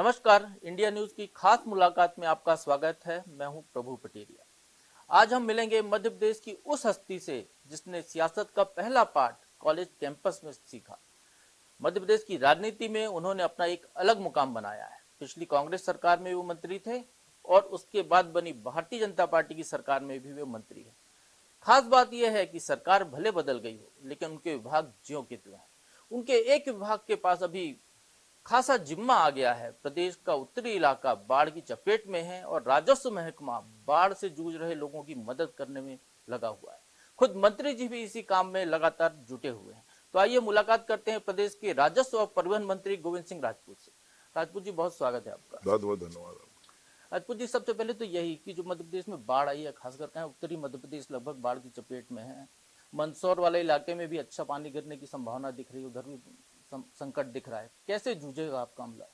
नमस्कार, India news की खास मुलाकात में आपका स्वागत है। मैं हूं प्रभु पटेरिया। आज हम मिलेंगे मध्य प्रदेश की उस हस्ती से जिसने सियासत का पहला पाठ कॉलेज कैंपस में सीखा। मध्य प्रदेश की राजनीति में उन्होंने अपना एक अलग मुकाम बनाया है। पिछली कांग्रेस सरकार में वो मंत्री थे और उसके बाद बनी भारतीय जनता पार्टी की सरकार में भी वे मंत्री हैं। खास बात यह है कि सरकार भले बदल गई हो, लेकिन उनके विभाग ज्यों के त्यों हैं। उनके एक विभाग के पास अभी खासा जिम्मा आ गया है। प्रदेश का उत्तरी इलाका बाढ़ की चपेट में है और राजस्व महकमा बाढ़ से जूझ रहे लोगों की मदद करने में लगा हुआ है। खुद मंत्री जी भी इसी काम में लगातार जुटे हुए हैं। तो आइए मुलाकात करते हैं प्रदेश के राजस्व और परिवहन मंत्री गोविंद सिंह राजपूत से। राजपूत जी, बहुत स्वागत है आपका। बहुत बहुत धन्यवाद। राजपूत जी, सबसे पहले तो यही कि जो मध्य प्रदेश में बाढ़ आई है, खासकर कहें उत्तरी मध्य प्रदेश लगभग बाढ़ की चपेट में है। मंदसौर वाले इलाके में भी अच्छा पानी गिरने की संभावना दिख रही है, उधर भी संकट दिख रहा है। कैसे जूझेगा आपका मामला?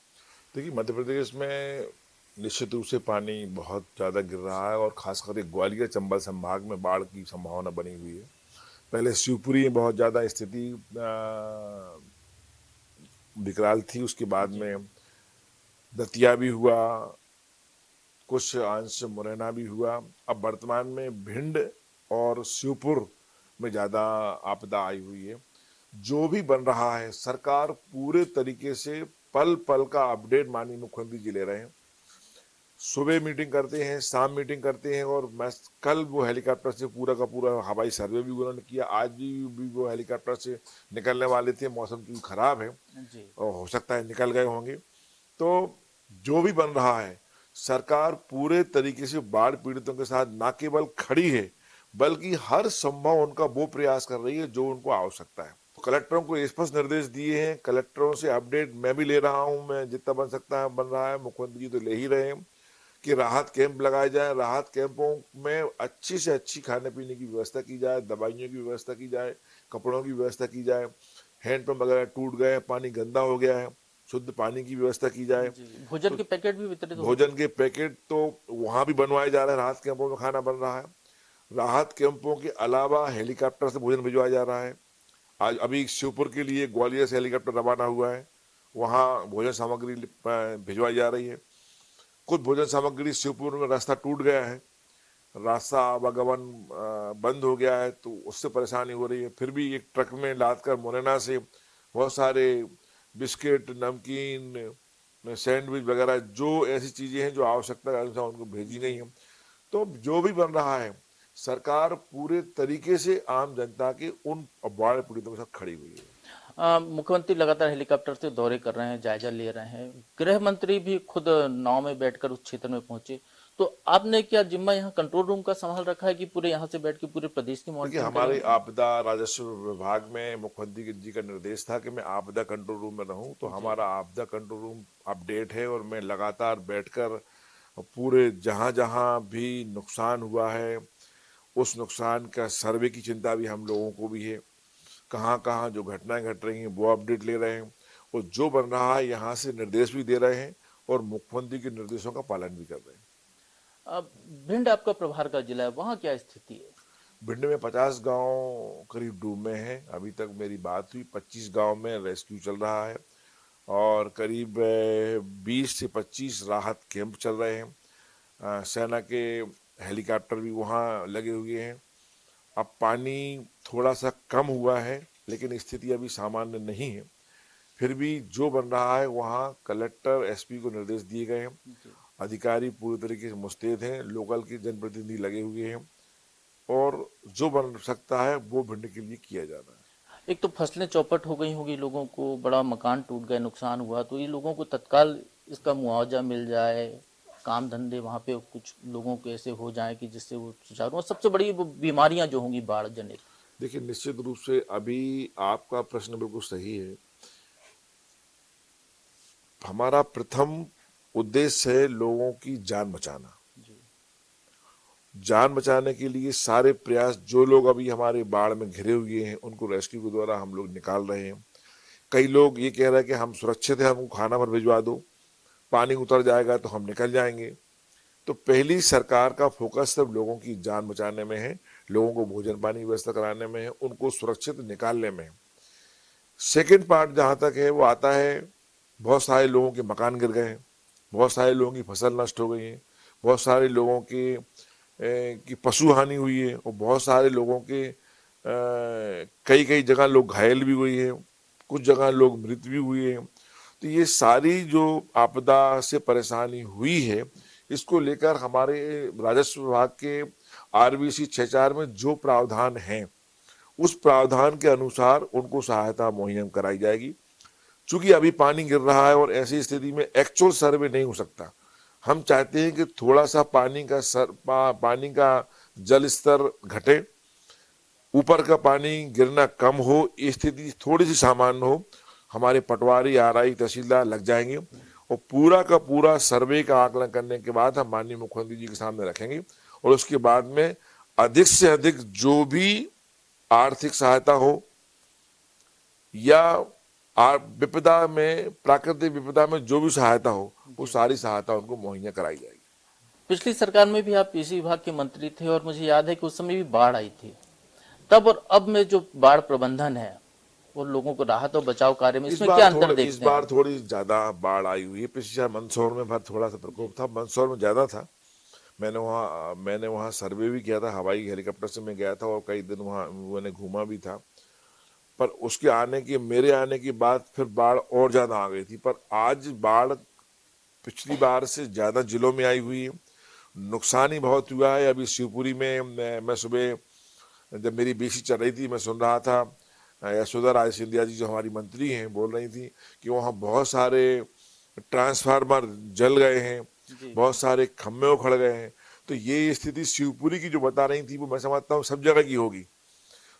देखिए, मध्य प्रदेश में निश्चित रूप से पानी बहुत ज़्यादा गिर रहा है और खासकर ग्वालियर चंबल संभाग में बाढ़ की संभावना बनी हुई है। पहले शिवपुरी में बहुत ज़्यादा स्थिति विकराल थी, उसके बाद में दतिया भी हुआ, कुछ अंश मुरैना भी हुआ। अब वर्तमान में भिंड और शिवपुर में ज़्यादा आपदा आई हुई है। जो भी बन रहा है, सरकार पूरे तरीके से पल पल का अपडेट माननीय मुख्यमंत्री जी ले रहे हैं। सुबह मीटिंग करते हैं, शाम मीटिंग करते हैं और मैं कल वो हेलीकॉप्टर से पूरा का पूरा हवाई सर्वे भी उन्होंने किया। आज भी वो हेलीकॉप्टर से निकलने वाले थे, मौसम क्योंकि खराब है और हो सकता है निकल गए होंगे। तो जो भी बन रहा है, सरकार पूरे तरीके से बाढ़ पीड़ितों के साथ न केवल खड़ी है बल्कि हर संभव उनका वो प्रयास कर रही है जो उनको आवश्यकता है। कलेक्टरों को स्पष्ट निर्देश दिए हैं, कलेक्टरों से अपडेट मैं भी ले रहा हूं, मैं जितना बन सकता है बन रहा है, मुख्यमंत्री जी तो ले ही रहे हैं कि राहत कैंप लगाए जाए। राहत कैंपों में अच्छी से अच्छी खाने पीने की व्यवस्था की जाए, दवाइयों की व्यवस्था की जाए, कपड़ों की व्यवस्था की जाए। हैंडपंप वगैरह टूट गए, पानी गंदा हो गया है, शुद्ध पानी की व्यवस्था की जाए। भोजन के पैकेट भी वितरित भोजन के पैकेट तो वहां भी बनवाए जा रहे हैं, राहत कैंपों में खाना बन रहा है। राहत कैंपों के अलावा हेलीकॉप्टर से भोजन भिजवाया जा रहा है। आज अभी शिवपुर के लिए ग्वालियर से हेलीकॉप्टर रवाना हुआ है, वहाँ भोजन सामग्री भिजवाई जा रही है। कुछ भोजन सामग्री शिवपुर में रास्ता टूट गया है, रास्ता आवागमन बंद हो गया है, तो उससे परेशानी हो रही है। फिर भी एक ट्रक में लाद कर मुरैना से बहुत सारे बिस्किट, नमकीन, सैंडविच वगैरह जो ऐसी चीज़ें हैं जो आवश्यकता के अनुसार उनको भेजी गई हैं। तो जो भी बन रहा है, सरकार पूरे तरीके से आम जनता के उन बाढ़ पीड़ितों के साथ खड़ी हुई है। मुख्यमंत्री लगातार हेलीकॉप्टर से दौरे कर रहे हैं, जायजा ले रहे हैं। गृह मंत्री भी खुद नाव में बैठकर उस क्षेत्र में पहुंचे। तो आपने क्या जिम्मा यहाँ कंट्रोल रूम का संभाल रखा है कि पूरे यहाँ से बैठ के पूरे प्रदेश की मॉनिटरिंग? हमारे आपदा राजस्व विभाग में मुख्यमंत्री जी का निर्देश था कि मैं आपदा कंट्रोल रूम में रहूं, तो हमारा आपदा कंट्रोल रूम अपडेट है और मैं लगातार बैठकर पूरे जहां जहां भी नुकसान हुआ है उस नुकसान का सर्वे की चिंता भी हम लोगों को भी है। कहाँ कहाँ जो घटनाएं घट रही हैं वो अपडेट ले रहे हैं और जो बन रहा है यहाँ से निर्देश भी दे रहे हैं और मुख्यमंत्री के निर्देशों का पालन भी कर रहे हैं। अब भिंड आपका प्रभार का जिला है, वहाँ क्या स्थिति है? भिंड में 50 गांव करीब डूब में हैं। अभी तक मेरी बात हुई 25 गांव में रेस्क्यू चल रहा है और करीब 20 से 25 राहत कैंप चल रहे हैं। सेना के हेलीकॉप्टर भी वहाँ लगे हुए हैं। अब पानी थोड़ा सा कम हुआ है लेकिन स्थिति अभी सामान्य नहीं है। फिर भी जो बन रहा है वहाँ कलेक्टर, एसपी को निर्देश दिए गए हैं। अधिकारी पूरी तरीके से मुस्तैद हैं, लोकल के जनप्रतिनिधि लगे हुए हैं और जो बन सकता है वो भिंड के लिए किया जा रहा है। एक तो फसलें चौपट हो गई होगी, लोगों को बड़ा मकान टूट गए, नुकसान हुआ, तो ये लोगों को तत्काल इसका मुआवजा मिल जाए, काम धंधे वहाँ पे कुछ लोगों को ऐसे हो जाए कि जिससे वो सुचारू। और सबसे बड़ी बीमारियां जो होंगी बाढ़ जनित। देखिए, निश्चित रूप से अभी आपका प्रश्न बिल्कुल सही है। हमारा प्रथम उद्देश्य है लोगों की जान बचाना। जान बचाने के लिए सारे प्रयास, जो लोग अभी हमारे बाढ़ में घिरे हुए हैं उनको रेस्क्यू के द्वारा हम लोग निकाल रहे हैं। कई लोग ये कह रहे हैं कि हम सुरक्षित हैं, हमको खाना भर भिजवा दो, पानी उतर जाएगा तो हम निकल जाएंगे। तो पहली सरकार का फोकस सब लोगों की जान बचाने में है, लोगों को भोजन पानी की व्यवस्था कराने में है, उनको सुरक्षित निकालने में है। सेकेंड पार्ट जहाँ तक है वो आता है, बहुत सारे लोगों के मकान गिर गए हैं, बहुत सारे लोगों की फसल नष्ट हो गई है, बहुत सारे लोगों की पशु हानि हुई है, और बहुत सारे लोगों के कई कई जगह लोग घायल भी हुए हैं, कुछ जगह लोग मृत भी हुए हैं। तो ये सारी जो आपदा से परेशानी हुई है, इसको लेकर हमारे राजस्व विभाग के RBC 64 में जो प्रावधान हैं, उस प्रावधान के अनुसार उनको सहायता मुहैया कराई जाएगी। चूंकि अभी पानी गिर रहा है और ऐसी स्थिति में एक्चुअल सर्वे नहीं हो सकता, हम चाहते हैं कि थोड़ा सा पानी का जल स्तर घटे, ऊपर का पानी गिरना कम हो, ये स्थिति थोड़ी सी सामान्य हो, हमारे पटवारी RI तहसीलदार लग जाएंगे और पूरा का पूरा सर्वे का आकलन करने के बाद हम माननीय मुख्यमंत्री जी के सामने रखेंगे, और उसके बाद में अधिक से अधिक जो भी आर्थिक सहायता हो या विपदा में, प्राकृतिक विपदा में जो भी सहायता हो, वो सारी सहायता उनको मुहैया कराई जाएगी। पिछली सरकार में भी आप इसी विभाग के मंत्री थे और मुझे याद है कि उस समय भी बाढ़ आई थी। तब और अब में जो बाढ़ प्रबंधन है वो लोगों को राहत और बचाव कार्य में, इसमें क्या अंतर इस देखते बार हैं? थोड़ी ज्यादा बाढ़ आई हुई है। पिछले साल मंदसौर में बार थोड़ा सा प्रकोप था, मंदसौर में ज्यादा था। मैंने वहाँ सर्वे भी किया था, हवाई हेलीकॉप्टर से मैं गया था और कई दिन वहाँ मैंने घूमा भी था। पर उसके मेरे आने की बाद फिर बाढ़ और ज्यादा आ गई थी। पर आज बाढ़ पिछली बार से ज्यादा जिलों में आई हुई है, नुकसान ही बहुत हुआ है। अभी शिवपुरी में मैं सुबह जब मेरी BC चल रही थी, मैं सुन रहा था, यशोदा राय सिंधिया जी जो हमारी मंत्री हैं बोल रही थी कि वहाँ बहुत सारे ट्रांसफार्मर जल गए हैं, जी बहुत सारे खम्भे उखड़ गए हैं। तो ये स्थिति शिवपुरी की जो बता रही थी वो मैं समझता हूँ सब जगह की होगी।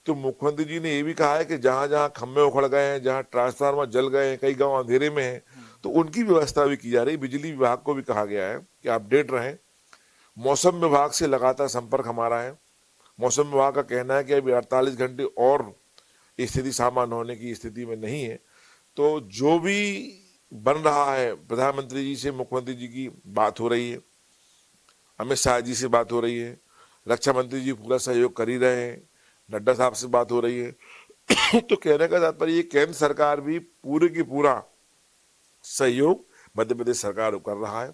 तो मुख्यमंत्री जी ने ये भी कहा है कि जहां जहां खम्भे उखड़ गए हैं, जहां ट्रांसफार्मर जल गए हैं, कई गांव अंधेरे में हैं, तो उनकी व्यवस्था भी की जा रही है। बिजली विभाग को भी कहा गया है कि अपडेट रहें। मौसम विभाग से लगातार संपर्क हमारा है। मौसम विभाग का कहना है कि अभी 48 घंटे और स्थिति सामान्य होने की स्थिति में नहीं है। तो जो भी बन रहा है, प्रधानमंत्री जी से मुख्यमंत्री जी की बात हो रही है, अमित शाह जी से बात हो रही है, रक्षा मंत्री जी पूरा सहयोग कर ही रहे हैं, नड्डा साहब से बात हो रही है। तो कहने का तात्पर्य ये, केंद्र सरकार भी पूरे की पूरा सहयोग मध्य प्रदेश सरकार को कर रहा है,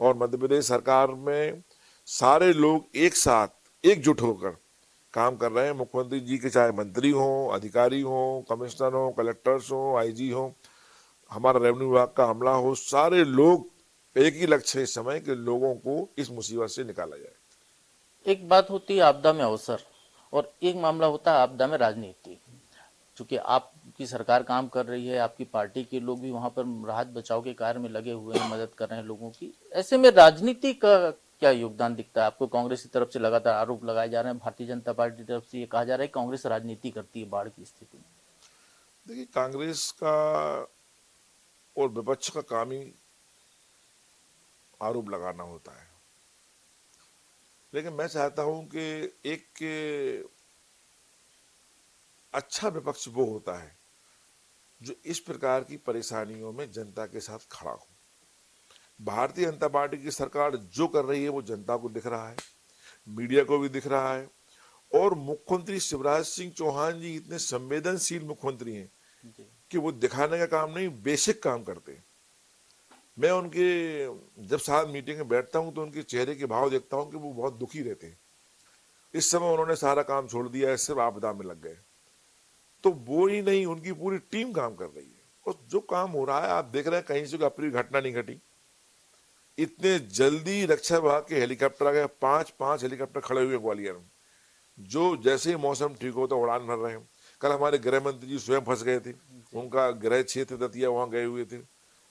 और मध्य प्रदेश सरकार में सारे लोग एक साथ एकजुट होकर काम कर रहे हैं। मुख्यमंत्री जी के चाहे मंत्री हों, अधिकारी हों, कमिश्नर हों, कलेक्टर्स हों, IG हों, हमारा रेवेन्यू विभाग का अमला हो, सारे लोग एक ही लक्ष्य है इस समय कि लोगों को इस मुसीबत से निकाला जाए। एक बात होती है आपदा में अवसर, और एक मामला होता है आपदा में राजनीति। चूंकि आपकी सरकार काम कर रही है, आपकी पार्टी के लोग भी वहां पर राहत बचाव के कार्य में लगे हुए हैं, मदद कर रहे हैं लोगों की। ऐसे में राजनीति का क्या योगदान दिखता है आपको? कांग्रेस की तरफ से लगातार आरोप लगाए जा रहे हैं, भारतीय जनता पार्टी की तरफ से ये कहा जा रहा है कि कांग्रेस राजनीति करती है बाढ़ की स्थिति में। देखिए, कांग्रेस का और विपक्ष का काम ही आरोप लगाना होता है, लेकिन मैं चाहता हूं कि एक अच्छा विपक्ष वो होता है जो इस प्रकार की परेशानियों में जनता के साथ खड़ा हो। भारतीय जनता पार्टी की सरकार जो कर रही है वो जनता को दिख रहा है, मीडिया को भी दिख रहा है, और मुख्यमंत्री शिवराज सिंह चौहान जी इतने संवेदनशील मुख्यमंत्री हैं जी कि वो दिखाने का काम नहीं, बेसिक काम करते हैं। मैं उनके जब साथ मीटिंग में बैठता हूं तो उनके चेहरे के भाव देखता हूं कि वो बहुत दुखी रहते हैं। इस समय उन्होंने सारा काम छोड़ दिया है, सिर्फ आपदा में लग गए। तो वो ही नहीं, उनकी पूरी टीम काम कर रही है, और जो काम हो रहा है आप देख रहे हैं, कहीं से कोई अप्रिय घटना नहीं घटी। इतने जल्दी रक्षा विभाग के हेलीकॉप्टर आ गए, 5 हेलीकॉप्टर खड़े हुए ग्वालियर में, जो जैसे ही मौसम ठीक होता उड़ान भर रहे हैं। कल हमारे गृह मंत्री जी स्वयं फंस गए थे, जी उनका गृह क्षेत्र दतिया, वहां गए हुए थे,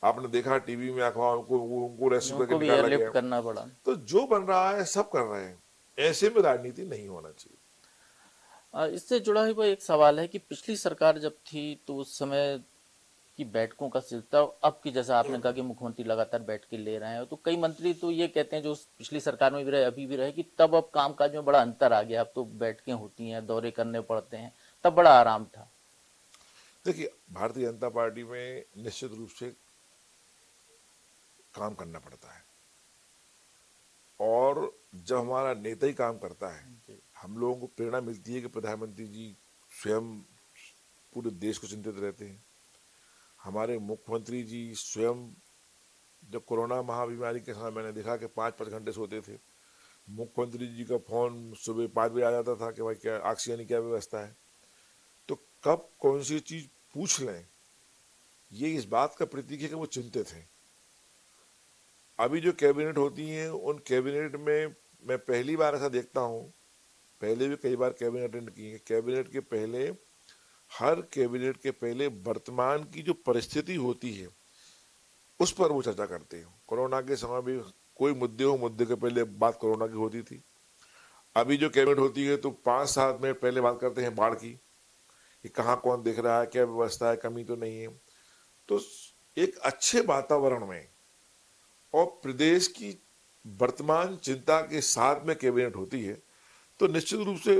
आपने देखा टीवी में, अखबार, उनको रेस्क्यू करके उनको भी निकाला एयरलिफ्ट गया। करना पड़ा। तो जो बन रहा है सब कर रहे हैं, ऐसे में राजनीति नहीं होना चाहिए। इससे जुड़ा हुआ एक सवाल है कि पिछली सरकार जब थी तो उस समय की बैठकों का सिलसिला, अब की जैसा आपने कहा कि मुख्यमंत्री लगातार बैठ के ले रहे हैं, तो कई मंत्री तो ये कहते हैं जो पिछली सरकार में भी रहे अभी भी रहे कि तब अब कामकाज में बड़ा अंतर आ गया, अब तो बैठकें होती हैं, दौरे करने पड़ते हैं, तब बड़ा आराम था। देखिए, भारतीय जनता पार्टी में निश्चित रूप से काम करना पड़ता है, और जब हमारा नेता ही काम करता है, जी हम लोगों को प्रेरणा मिलती है कि प्रधानमंत्री जी स्वयं पूरे देश को चिंतित रहते हैं, हमारे मुख्यमंत्री जी स्वयं जब कोरोना महाबीमारी के समय मैंने देखा कि 5-5 घंटे सोते थे। मुख्यमंत्री जी का फोन सुबह 5 बजे आ जाता था कि भाई क्या ऑक्सीजन की क्या व्यवस्था है। तो कब कौन सी चीज पूछ लें, ये इस बात का प्रतीक है कि वो चिंतित हैं। अभी जो कैबिनेट होती है उन कैबिनेट में मैं पहली बार ऐसा देखता हूँ, पहले भी कई बार कैबिनेट अटेंड की है, कैबिनेट के पहले, हर कैबिनेट के पहले वर्तमान की जो परिस्थिति होती है उस पर वो चर्चा करते हैं। कोरोना के समय भी कोई मुद्दे हो, मुद्दे के पहले बात कोरोना की होती थी। अभी जो कैबिनेट होती है तो 5-7 मिनट पहले बात करते हैं बाढ़ की, कि कहाँ कौन देख रहा है, क्या व्यवस्था है, कमी तो नहीं है। तो एक अच्छे वातावरण में और प्रदेश की वर्तमान चिंता के साथ में कैबिनेट होती है तो निश्चित रूप से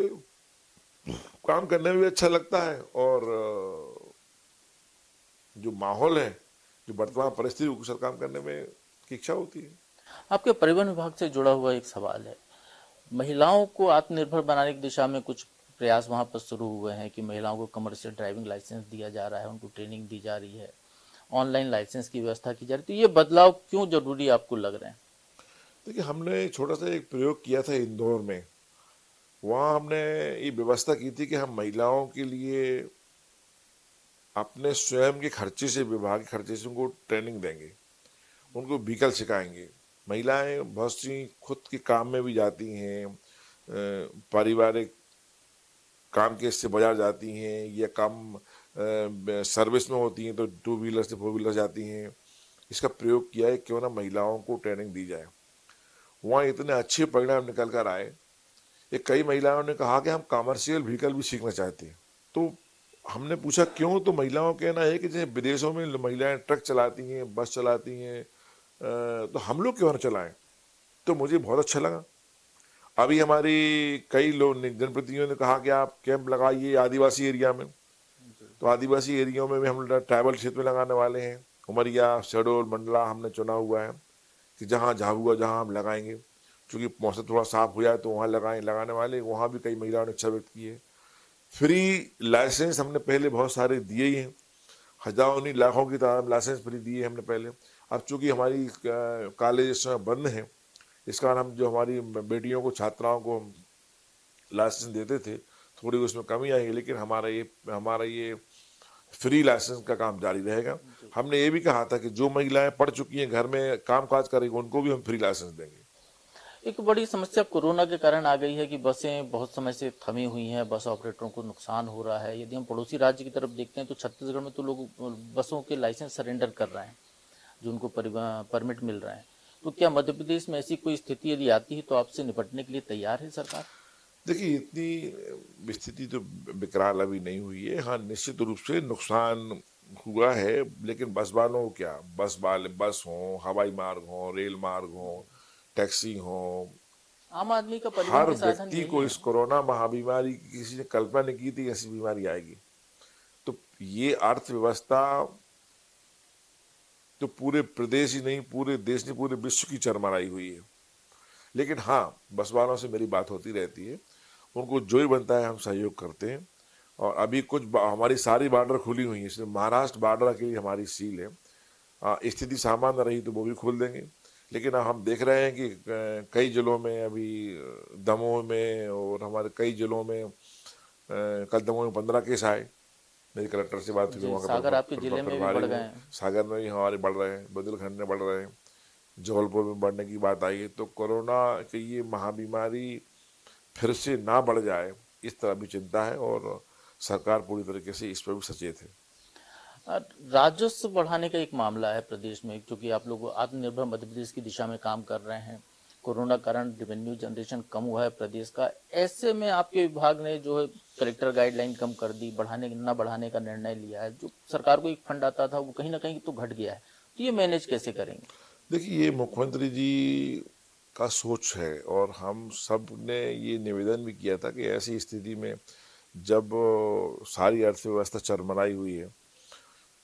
काम करने में भी अच्छा लगता है, और जो माहौल है, जो वर्तमान परिस्थिति कुशल काम करने में की इच्छा होती है। आपके परिवहन विभाग से जुड़ा हुआ एक सवाल है, महिलाओं को आत्मनिर्भर बनाने की दिशा में कुछ प्रयास वहां पर शुरू हुए हैं कि महिलाओं को कमर्शियल ड्राइविंग लाइसेंस दिया जा रहा है, उनको ट्रेनिंग दी जा रही है, ऑनलाइन लाइसेंस की व्यवस्था की जा रही है। तो ये बदलाव क्यों जरूरी आपको लग रहे हैं? देखिए, हमने छोटा सा एक प्रयोग किया था इंदौर में। वहाँ हमने ये व्यवस्था की थी कि हम महिलाओं के लिए अपने स्वयं के खर्चे से, विभाग के खर्चे से उनको ट्रेनिंग देंगे, उनको व्हीकल सिखाएंगे। महिलाएं बहुत सी खुद के काम में भी जाती हैं, पारिवारिक काम के इससे बाजार जाती हैं, या काम सर्विस में होती हैं तो 2 व्हीलर से 4 व्हीलर जाती हैं। इसका प्रयोग किया है, क्यों ना महिलाओं को ट्रेनिंग दी जाए। वहाँ इतने अच्छे परिणाम निकल कर आए। ये कई महिलाओं ने कहा कि हम कमर्शियल व्हीकल भी सीखना चाहते हैं। तो हमने पूछा क्यों, तो महिलाओं का कहना है कि जैसे विदेशों में महिलाएं ट्रक चलाती हैं, बस चलाती हैं, तो हम लोग क्यों ना चलाएं। तो मुझे बहुत अच्छा लगा। अभी हमारी कई लोग जनप्रतिनिधियों ने कहा कि आप कैंप लगाइए आदिवासी एरिया में। तो आदिवासी एरिया में भी हम ट्राइबल क्षेत्र में लगाने वाले हैं। उमरिया, शहडोल, मंडला हमने चुना हुआ है कि जहाँ झाबुआ, जहाँ हम लगाएंगे, क्योंकि मौसम थोड़ा साफ हो जाए तो वहाँ लगाएं। लगाने वाले वहाँ भी कई महिलाओं ने इच्छा व्यक्त की है। फ्री लाइसेंस हमने पहले बहुत सारे दिए ही हैं, हजारों नहीं लाखों की तादाद में लाइसेंस फ्री दिए हमने पहले। अब चूंकि हमारी कॉलेज इस समय बंद है, इस कारण हम जो हमारी बेटियों को, छात्राओं को हम लाइसेंस देते थे, थोड़ी उसमें कमी आई है। लेकिन हमारा ये फ्री लाइसेंस का काम जारी रहेगा। हमने ये भी कहा था कि जो महिलाएं पढ़ चुकी हैं, घर में काम काज करेंगी, उनको भी हम फ्री लाइसेंस देंगे। एक बड़ी समस्या कोरोना के कारण आ गई है कि बसें बहुत समय से थमी हुई हैं, बस ऑपरेटरों को नुकसान हो रहा है। यदि हम पड़ोसी राज्य की तरफ देखते हैं तो छत्तीसगढ़ में तो लोग बसों के लाइसेंस सरेंडर कर रहे हैं, जो उनको परमिट मिल रहे हैं। तो क्या मध्य प्रदेश में ऐसी कोई स्थिति यदि आती है तो आपसे निपटने के लिए तैयार है सरकार? देखिए, इतनी स्थिति तो विकराल अभी नहीं हुई है। हाँ, निश्चित रूप से नुकसान हुआ है, लेकिन बस वालों को क्या, बस हो, हवाई मार्ग हो, रेल मार्ग हो, टैक्सी हो, आम आदमी का परिवहन हर के साधन व्यक्ति यही को है। इस कोरोना महाबीमारी की किसी ने कल्पना नहीं की थी ऐसी बीमारी आएगी। तो ये अर्थव्यवस्था तो पूरे प्रदेश ही नहीं, पूरे देश नहीं, पूरे विश्व की चरमराई हुई है। लेकिन हाँ, बस वालों से मेरी बात होती रहती है, उनको जो ही बनता है हम सहयोग करते हैं। और अभी हमारी सारी बॉर्डर खुली हुई है, इसलिए महाराष्ट्र बॉर्डर के लिए हमारी सील है। स्थिति सामान्य रही तो वो भी खोल देंगे। लेकिन अब हम देख रहे हैं कि कई जिलों में अभी, दमोह में और हमारे कई जिलों में, कल दमोह में 15 केस आए। मेरी कलेक्टर से बात हुई, जी, वहाँ सागर आपके का जिले में भी प्रभारी बढ़ गए हूँ। हैं। सागर में भी हमारे बढ़ रहे हैं, बुंदेलखंड में बढ़ रहे हैं, जबलपुर में बढ़ने की बात आई है। तो कोरोना की ये महाबीमारी फिर से ना बढ़ जाए, इस तरह भी चिंता है, और सरकार पूरी तरीके से इस पर भी सचेत है। राजस्व बढ़ाने का एक मामला है प्रदेश में, क्योंकि आप लोग आत्मनिर्भर मध्य प्रदेश की दिशा में काम कर रहे हैं। कोरोना कारण रेवेन्यू जनरेशन कम हुआ है प्रदेश का। ऐसे में आपके विभाग ने जो है कलेक्टर गाइडलाइन कम कर दी, बढ़ाने का निर्णय लिया है। जो सरकार को एक फंड आता था वो कहीं ना कहीं तो घट गया है। तो ये मैनेज कैसे करेंगे? देखिए, ये मुख्यमंत्री जी का सोच है, और हम सब ने ये निवेदन भी किया था कि ऐसी स्थिति में जब सारी अर्थव्यवस्था चरमराई हुई है,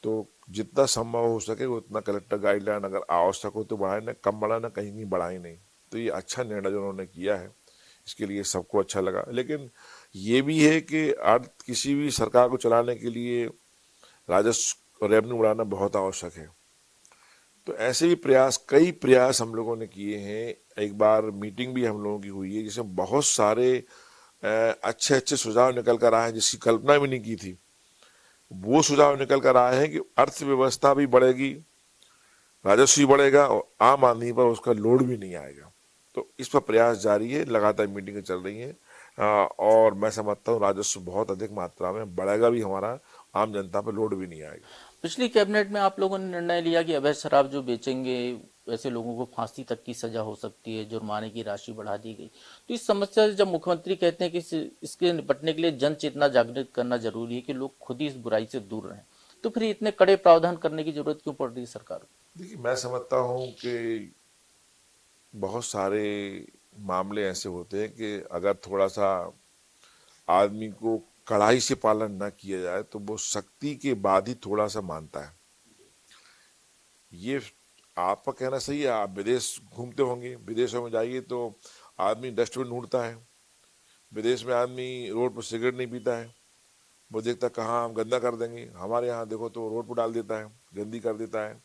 तो जितना संभव हो सके उतना कलेक्टर गाइडलाइन अगर आवश्यक हो तो बढ़ाए, ना कम बढ़ाना, कहीं नहीं बढ़ाए नहीं। तो ये अच्छा निर्णय जो उन्होंने किया है, इसके लिए सबको अच्छा लगा। लेकिन ये भी है कि किसी भी सरकार को चलाने के लिए राजस्व, रेवेन्यू बढ़ाना बहुत आवश्यक है। तो ऐसे भी प्रयास, कई प्रयास हम लोगों ने किए हैं। एक बार मीटिंग भी हम लोगों की हुई है जिसमें बहुत सारे अच्छे अच्छे सुझाव निकल कर आए हैं जिसकी कल्पना भी नहीं की थी। वो सुझाव निकल कर आए हैं कि अर्थव्यवस्था भी बढ़ेगी, राजस्व भी बढ़ेगा और आम आदमी पर उसका लोड भी नहीं आएगा। तो इस पर प्रयास जारी है, लगातार मीटिंगें चल रही हैं और मैं समझता हूँ राजस्व बहुत अधिक मात्रा में बढ़ेगा भी हमारा, आम जनता पर लोड भी नहीं आएगा। पिछली कैबिनेट में आप लोगों ने निर्णय लिया कि अवैध शराब जो बेचेंगे ऐसे लोगों को फांसी तक की सजा हो सकती है, जुर्माने की राशि बढ़ा दी गई। तो इस समस्या से जब मुख्यमंत्री कहते हैं कि इसके निपटने के लिए जन चेतना जागृत करना जरूरी है कि लोग खुद ही इस बुराई से दूर रहें, तो फिर इतने कड़े प्रावधान करने की जरूरत क्यों पड़ रही है सरकार को? देखिए, मैं समझता हूँ कि बहुत सारे मामले ऐसे होते हैं कि अगर थोड़ा सा आदमी को कड़ाई से पालन न किया जाए तो वो सख्ती के बाद ही थोड़ा सा मानता है। ये आपका कहना सही है। आप विदेश घूमते होंगे, विदेशों में जाइए तो आदमी डस्टबिन ढूंढता है। विदेश में आदमी रोड पर सिगरेट नहीं पीता है, वो देखता कहाँ हम गंदा कर देंगे। हमारे यहाँ देखो तो रोड पर डाल देता है, गंदी कर देता है।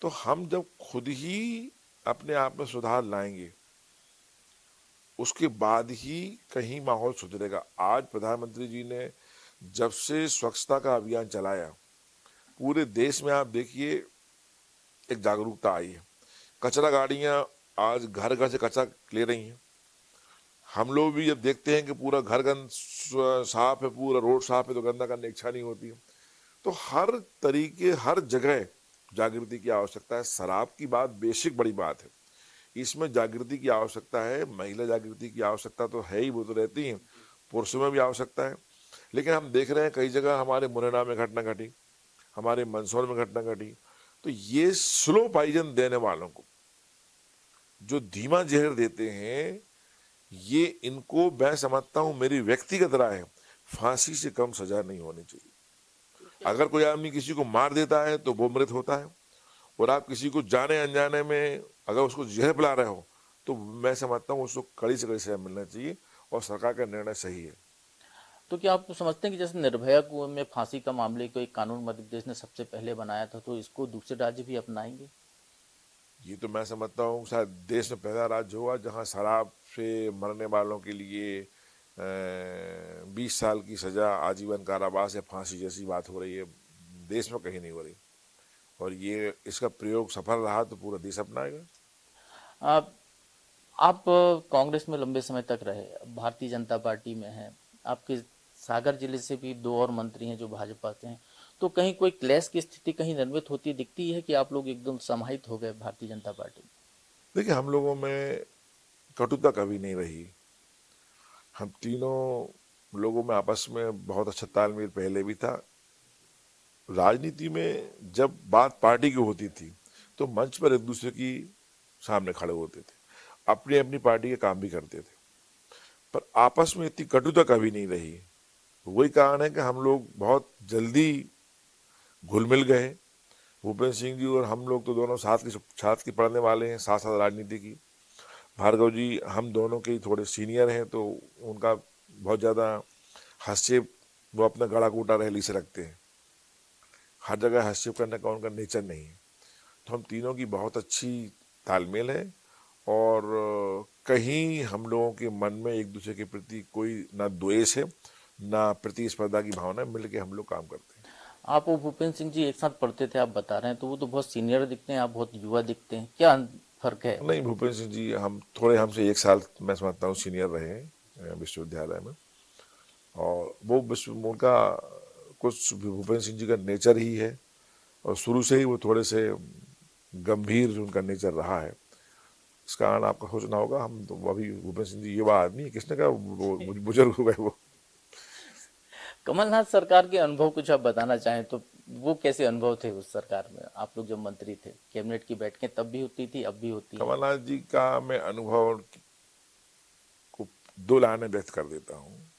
तो हम जब खुद ही अपने आप में सुधार लाएंगे उसके बाद ही कहीं माहौल सुधरेगा। आज प्रधानमंत्री जी ने जब से स्वच्छता का अभियान चलाया, पूरे देश में आप देखिए एक जागरूकता आई है। कचरा गाड़ियां आज घर घर से कचरा ले रही हैं। हम लोग भी जब देखते हैं कि पूरा घर साफ है, पूरा रोड साफ है, तो गंदा करने की इच्छा नहीं होती है। तो हर तरीके, हर जगह जागृति की आवश्यकता है। शराब की बात बेसिक बड़ी बात है, इसमें जागृति की आवश्यकता है। महिला जागृति की आवश्यकता तो है ही, वो तो रहती है, पुरुषों में भी आवश्यकता है। लेकिन हम देख रहे हैं कई जगह हमारे मुरैना में घटना घटी, हमारे मंदसौर में घटना घटी। तो ये स्लो पॉइजन देने वालों को, जो धीमा जहर देते हैं, ये इनको मैं समझता हूं, मेरी व्यक्तिगत राय है, फांसी से कम सजा नहीं होनी चाहिए। अगर कोई आदमी किसी को मार देता है तो वो मृत होता है, और आप किसी को जाने अनजाने में अगर उसको जहर पिला रहे हो तो मैं समझता हूँ उसको कड़ी से कड़ी सजा मिलना चाहिए, और सरकार का निर्णय सही है। तो क्या आप समझते हैं कि जैसे निर्भया को में फांसी का मामले को एक कानून मध्य प्रदेश ने सबसे पहले बनाया था, तो इसको दूसरे राज्य भी अपनाएंगे? ये तो मैं समझता हूँ शायद देश में पहला राज्य होगा जहाँ शराब से मरने वालों के लिए 20 साल की सजा, आजीवन कारावास या फांसी जैसी बात हो रही है। देश में कहीं नहीं हो रही, और ये इसका प्रयोग सफल रहा तो पूरा देश अपनाएगा। आप आप कांग्रेस में लंबे समय तक रहे, अब भारतीय जनता पार्टी में हैं। आपके सागर जिले से भी दो और मंत्री हैं जो भाजपा से हैं। तो कहीं कोई क्लैश की स्थिति कहीं निर्मित होती दिखती है कि आप लोग एकदम समाहित हो गए भारतीय जनता पार्टी में? देखिए, हम लोगों में कटुता कभी नहीं रही। हम तीनों लोगों में आपस में बहुत अच्छा तालमेल पहले भी था। राजनीति में जब बात पार्टी की होती थी तो मंच पर एक दूसरे की सामने खड़े होते थे, अपनी अपनी पार्टी के काम भी करते थे, पर आपस में इतनी कटुता कभी नहीं रही। वही कारण है कि हम लोग बहुत जल्दी घुल मिल गए। भूपेंद्र सिंह जी और हम लोग तो दोनों साथ की पढ़ने वाले हैं, साथ साथ राजनीति की। भार्गव जी हम दोनों के ही थोड़े सीनियर हैं, तो उनका बहुत ज़्यादा हस्तक्षेप, वो अपना गला कूटा रैली से रखते हैं। हर जगह हस्तक्षेप करने का उनका नेचर नहीं है। तो हम तीनों की बहुत अच्छी तालमेल है, और कहीं हम लोगों के मन में एक दूसरे के प्रति कोई ना द्वेष है ना प्रतिस्पर्धा की भावना, मिल के हम लोग काम करते हैं। आप और भूपेंद्र सिंह जी एक साथ पढ़ते थे, आप बता रहे हैं, तो वो तो बहुत सीनियर दिखते हैं, आप बहुत युवा दिखते हैं, क्या फर्क है? नहीं, भूपेंद्र सिंह जी हम थोड़े, हमसे 1 साल मैं समझता हूँ सीनियर रहे हैं विश्वविद्यालय में। और वो विश्व उनका कुछ भूपेंद्र सिंह जी का नेचर ही है, और शुरू से ही वो थोड़े से गंभीर उनका नेचर रहा है। इस कारण आपको सोचना होगा, हम तो अभी भूपेंद्र सिंह जी युवा आदमी है, किसने कहा वो बुजुर्ग हो गए वो। कमलनाथ सरकार के अनुभव कुछ आप बताना चाहें तो, वो कैसे अनुभव थे उस सरकार में? आप लोग जब मंत्री थे, कैबिनेट की बैठकें तब भी होती थी, अब भी होती है? कमलनाथ जी का मैं अनुभव को 2 लाइनें व्यक्त कर देता हूँ।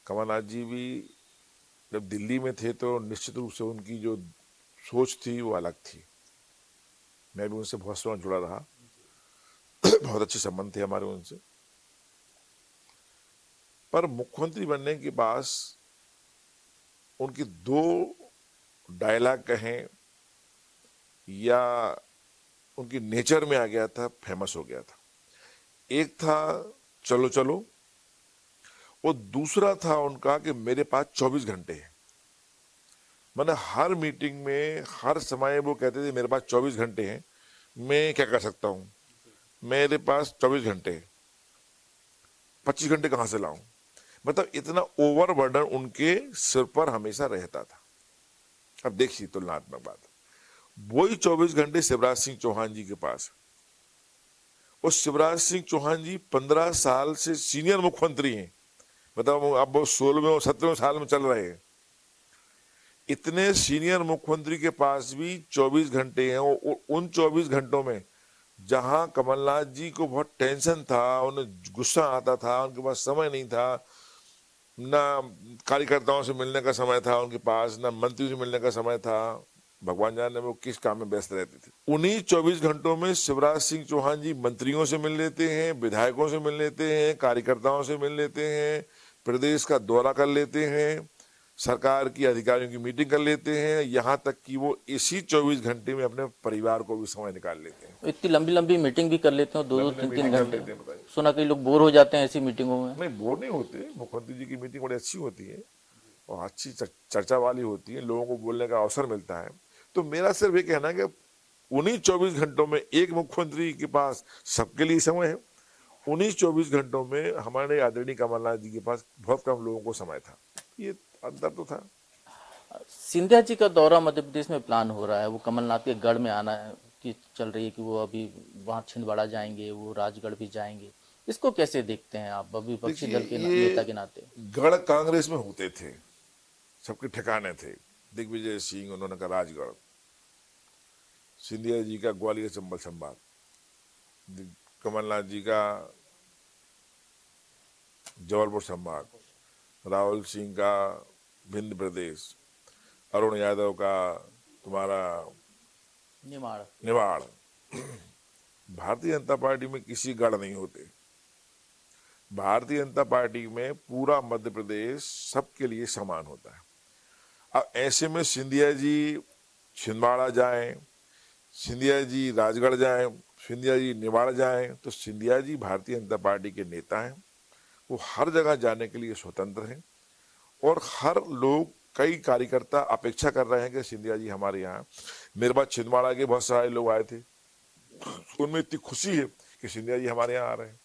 कमलनाथ जी भी जब दिल्ली में थे तो निश्चित रूप से उनकी जो सोच थी वो अलग थी। मैं भी उनसे बहुत समय जुड़ा रहा, बहुत अच्छे संबंध थे हमारे उनसे। पर मुख्यमंत्री बनने के पास उनकी 2 डायलॉग कहें या उनकी नेचर में आ गया था, फेमस हो गया था। एक था चलो चलो, और दूसरा था उनका कि मेरे पास 24 घंटे हैं। मैंने हर मीटिंग में हर समय वो कहते थे मेरे पास 24 घंटे हैं, मैं क्या कर सकता हूँ, मेरे पास 24 घंटे हैं, 25 घंटे कहाँ से लाऊं। मतलब इतना ओवर बर्डन उनके सिर पर हमेशा रहता था। अब देखिए तुलनात्मक बात, वही 24 घंटे शिवराज सिंह चौहान जी के पास, और शिवराज सिंह चौहान जी 15 साल से सीनियर मुख्यमंत्री हैं। मतलब अब वो 16वें और 17वें साल में चल रहे हैं। इतने सीनियर मुख्यमंत्री के पास भी 24 घंटे हैं, और उन 24 घंटों में जहां कमलनाथ जी को बहुत टेंशन था, उन्हें गुस्सा आता था, उनके पास समय नहीं था, ना कार्यकर्ताओं से मिलने का समय था उनके पास, ना मंत्री से मिलने का समय था, भगवान जाने वो किस काम में व्यस्त रहते थे। उन्हीं 24 घंटों में शिवराज सिंह चौहान जी मंत्रियों से मिल लेते हैं, विधायकों से मिल लेते हैं, कार्यकर्ताओं से मिल लेते हैं, प्रदेश का दौरा कर लेते हैं, सरकार की अधिकारियों की मीटिंग कर लेते हैं, यहाँ तक कि वो इसी 24 घंटे में अपने परिवार को भी समय निकाल लेते हैं। इतनी लंबी लंबी मीटिंग भी कर लेते हो, दो दो लंबी तीन लंबी तीन मीटिंग कर घंटे। लेते हैं, बताइए। सुना कई लोग बोर हो जाते हैं ऐसी मीटिंगों में। नहीं, बोर नहीं होते, मुख्यमंत्री जी की मीटिंग बड़ी अच्छी होती है और अच्छी चर्चा वाली होती है, लोगों को बोलने का अवसर मिलता है। तो मेरा सिर्फ ये कहना है कि उन्हीं 24 घंटों में एक मुख्यमंत्री के पास सबके लिए समय है, उन्हीं 24 घंटों में हमारे आदरणीय कमलनाथ जी के पास बहुत कम लोगों को समय था। ये अंतर तो था। सिंधिया जी का दौरा मध्य प्रदेश में प्लान हो रहा है, वो कमलनाथ के गढ़ में आना है कि चल रही है कि वो अभी वहाँ छिंदवाड़ा जाएंगे, वो राजगढ़ भी जाएंगे। इसको कैसे देखते हैं आप अभी विपक्षी देखिए, दल के ये नेता के नाते? गढ़ कांग्रेस में होते थे, सबके ठिकाने थे। दिग्विजय सिंह उन्होंने का राजगढ़, सिंधिया जी का ग्वालियर चंबल संभाग, कमलनाथ जी का जबलपुर संभाग, राहुल सिंह का विंध्य प्रदेश, अरुण यादव का तुम्हारा निमाड़। निवाड़। भारतीय जनता पार्टी में किसी गढ़ नहीं होते। भारतीय जनता पार्टी में पूरा मध्य प्रदेश सबके लिए समान होता है। अब ऐसे में सिंधिया जी छिंदवाड़ा जाएं, सिंधिया जी राजगढ़ जाएं, सिंधिया जी निवाड़ जाएं, तो सिंधिया जी भारतीय जनता पार्टी के नेता हैं, वो हर जगह जाने के लिए स्वतंत्र हैं, और हर लोग, कई कार्यकर्ता अपेक्षा कर रहे हैं कि सिंधिया जी हमारे यहाँ। मेरे पास छिंदवाड़ा के बहुत सारे लोग आए थे, उनमें इतनी खुशी है कि सिंधिया जी हमारे यहाँ आ रहे हैं।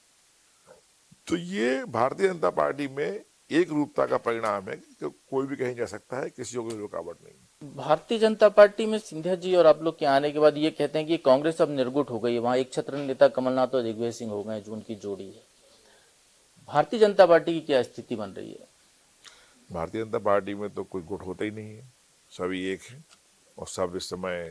तो ये भारतीय जनता पार्टी में एक रूपता का परिणाम है कि कोई भी कहीं जा सकता है, किसी को कोई रुकावट नहीं। भारतीय जनता पार्टी में सिंधिया जी और आप लोग के आने के बाद ये कहते हैं कि कांग्रेस अब निर्गुट हो गई है, वहाँ एक छत्र नेता कमलनाथ और दिग्विजय सिंह हो गए जो उनकी जोड़ी है। भारतीय जनता पार्टी की क्या स्थिति बन रही है? भारतीय जनता पार्टी में तो कोई गुट होता ही नहीं है, सभी एक है, और सब इस समय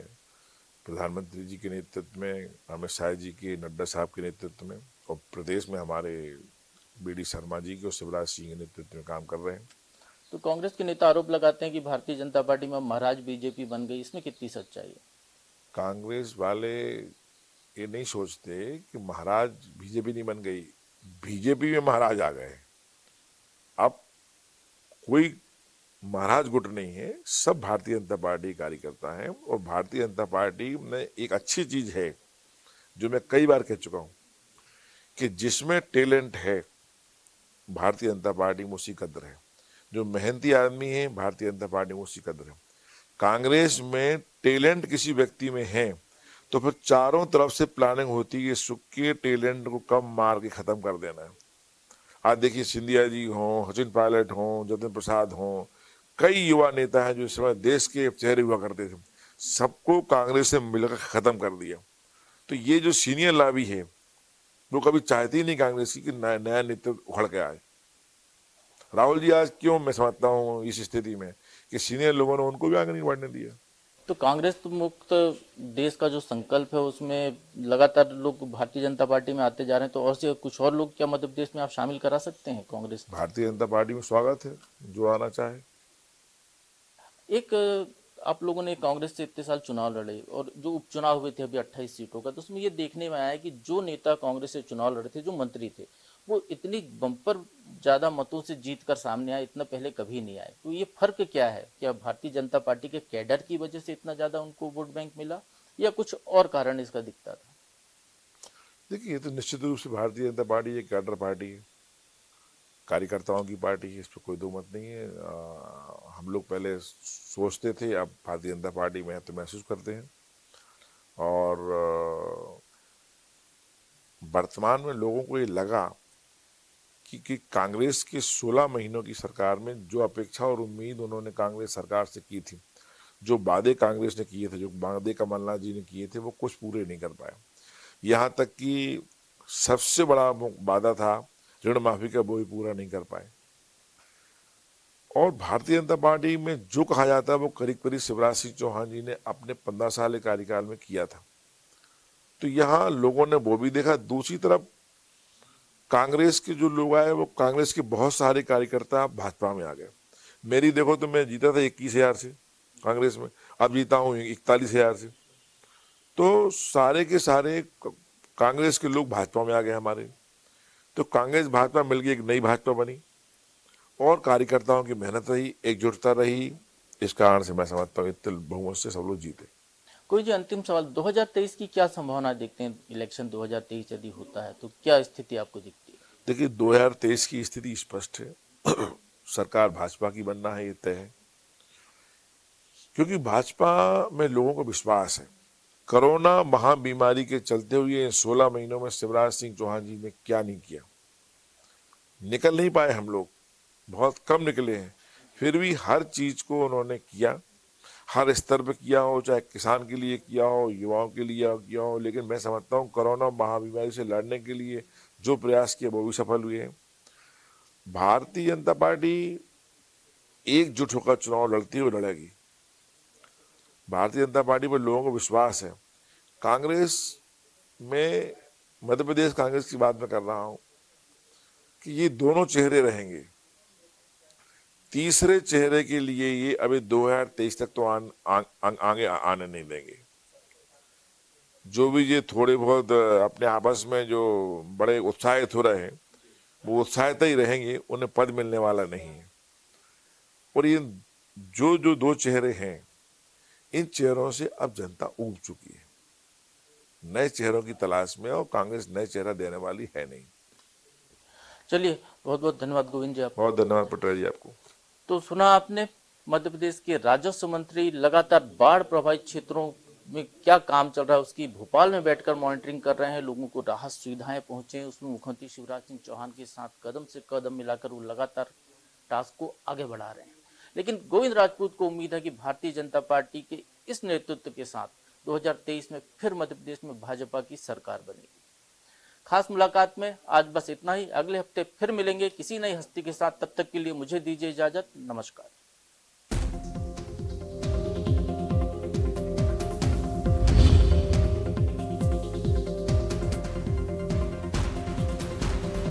प्रधानमंत्री जी के नेतृत्व में, अमित शाह जी के, नड्डा साहब के नेतृत्व में, और प्रदेश में हमारे बी डी शर्मा जी के और शिवराज सिंह के नेतृत्व में काम कर रहे हैं। तो कांग्रेस के नेता आरोप लगाते हैं कि भारतीय जनता पार्टी में महाराज बीजेपी बन गई, इसमें कितनी सच्चाई है? कांग्रेस वाले ये नहीं सोचते कि महाराज बीजेपी नहीं बन गई, बीजेपी में महाराज आ गए। अब कोई महाराज गुट नहीं है, सब भारतीय जनता पार्टी कार्यकर्ता हैं, और भारतीय जनता पार्टी में एक अच्छी चीज है जो मैं कई बार कह चुका हूं कि जिसमें टैलेंट है भारतीय जनता पार्टी में उसी कद्र है, जो मेहनती आदमी है भारतीय जनता पार्टी में उसी कद्र है। कांग्रेस में टैलेंट किसी व्यक्ति में है तो फिर चारों तरफ से प्लानिंग होती है कि टैलेंट को कम मार के खत्म कर देना है। आज देखिए, सिंधिया जी हों, सचिन पायलट हों, जतिन प्रसाद हों, कई युवा नेता हैं जो इस समय देश के चेहरे हुआ करते थे, सबको कांग्रेस से मिलकर खत्म कर दिया। तो ये जो सीनियर लॉबी है वो कभी चाहती ही नहीं कांग्रेस की कि नया नया नेतृत्व उखड़ के आए। राहुल जी आज क्यों, मैं समझता हूँ इस स्थिति में, कि सीनियर लोगों ने उनको भी आगे नहीं बढ़ने दिया। तो कांग्रेस मुक्त देश का जो संकल्प है उसमें लगातार लोग भारतीय जनता पार्टी में आते जा रहे हैं, तो और से कुछ और लोग क्या मध्य प्रदेश में आप शामिल करा सकते हैं कांग्रेस? भारतीय जनता पार्टी में स्वागत है, जो आना चाहे। एक आप लोगों ने कांग्रेस से इतने साल चुनाव लड़े और जो उपचुनाव हुए थे अभी 28 सीटों का, तो उसमें ये देखने में आया कि जो नेता कांग्रेस से चुनाव लड़े थे, जो मंत्री थे, वो इतनी बम्पर ज्यादा मतों से जीत कर सामने आए, इतना पहले कभी नहीं आए। तो ये फर्क क्या है? क्या भारतीय जनता पार्टी के कैडर की वजह से इतना ज्यादा उनको वोट बैंक मिला, या कुछ और कारण इसका दिखता था? देखिए, ये तो निश्चित रूप से भारतीय जनता पार्टी एक कैडर पार्टी है, कार्यकर्ताओं की पार्टी है, इस पर कोई दो मत नहीं है। हम लोग पहले सोचते थे, अब भारतीय जनता पार्टी में तो महसूस करते हैं। और वर्तमान में लोगों को ये लगा कि कांग्रेस के 16 महीनों की सरकार में जो अपेक्षा और उम्मीद उन्होंने कांग्रेस सरकार से की थी, जो वादे कांग्रेस ने किए थे, जो वादे कमलनाथ जी ने किए थे, वो कुछ पूरे नहीं कर पाए। यहाँ तक कि सबसे बड़ा वादा था ऋण माफी का, वो भी पूरा नहीं कर पाए। और भारतीय जनता पार्टी में जो कहा जाता है वो करीब करीब शिवराज सिंह चौहान जी ने अपने 15 साल के कार्यकाल में किया था। तो यहाँ लोगों ने वो भी देखा। दूसरी तरफ कांग्रेस के जो लोग आए, वो कांग्रेस के बहुत सारे कार्यकर्ता भाजपा में आ गए। मेरी देखो तो मैं जीता था 21,000 से कांग्रेस में, अब जीता हूँ 41,000 से। तो सारे के सारे कांग्रेस के लोग भाजपा में आ गए हमारे। तो कांग्रेस भाजपा मिलकर एक नई भाजपा बनी और कार्यकर्ताओं की मेहनत रही, एकजुटता रही। इस कारण से मैं समझता हूँ इतने बहुमत से सब लोग जीते। कोई जी अंतिम सवाल, 2023 की क्या संभावना देखते हैं? इलेक्शन 2023 यदि होता है तो क्या स्थिति आपको दिखती है? देखिए, 2023 की स्थिति स्पष्ट है। सरकार भाजपा की बनना है, ये तय है, क्योंकि भाजपा में लोगों को विश्वास है। कोरोना महाबीमारी के चलते हुए इन 16 महीनों में शिवराज सिंह चौहान जी ने क्या नहीं किया। निकल नहीं पाए हम लोग, बहुत कम निकले हैं, फिर भी हर चीज को उन्होंने किया, हर स्तर पर किया हो, चाहे किसान के लिए किया हो, युवाओं के लिए किया हो। लेकिन मैं समझता हूँ कोरोना महाबीमारी से लड़ने के लिए जो प्रयास किए वो भी सफल हुए हैं। भारतीय जनता पार्टी एकजुट होकर चुनाव लड़ती हुई लड़ेगी। भारतीय जनता पार्टी पर लोगों को विश्वास है। कांग्रेस में, मध्य प्रदेश कांग्रेस की बात मैं कर रहा हूं कि ये दोनों चेहरे रहेंगे। तीसरे चेहरे के लिए ये अभी 2023 तक तो आगे आने नहीं देंगे। जो भी ये थोड़े बहुत अपने आपस में जो बड़े उत्साहित हो रहे हैं, वो उत्साहित ही रहेंगे, उन्हें पद मिलने वाला नहीं है। और ये जो जो दो चेहरे हैं, इन चेहरों से अब जनता ऊब चुकी है। नए चेहरों की तलाश में, और कांग्रेस नए चेहरा देने वाली है नहीं। चलिए, बहुत बहुत धन्यवाद गोविंद जी आपको। बहुत धन्यवाद पटेल जी आपको। तो सुना आपने, मध्य प्रदेश के राजस्व मंत्री लगातार बाढ़ प्रभावित क्षेत्रों में क्या काम चल रहा है उसकी भोपाल में बैठकर मॉनिटरिंग कर रहे हैं, लोगों को राहत सुविधाएं पहुंचे, उसमें मुख्यमंत्री शिवराज सिंह चौहान के साथ कदम से कदम मिलाकर वो लगातार टास्क को आगे बढ़ा रहे हैं। लेकिन गोविंद राजपूत को उम्मीद है कि भारतीय जनता पार्टी के इस नेतृत्व के साथ 2023 में फिर मध्य प्रदेश में भाजपा की सरकार बनेगी। खास मुलाकात में आज बस इतना ही। अगले हफ्ते फिर मिलेंगे किसी नई हस्ती के साथ। तब तक के लिए मुझे दीजिए इजाजत। नमस्कार।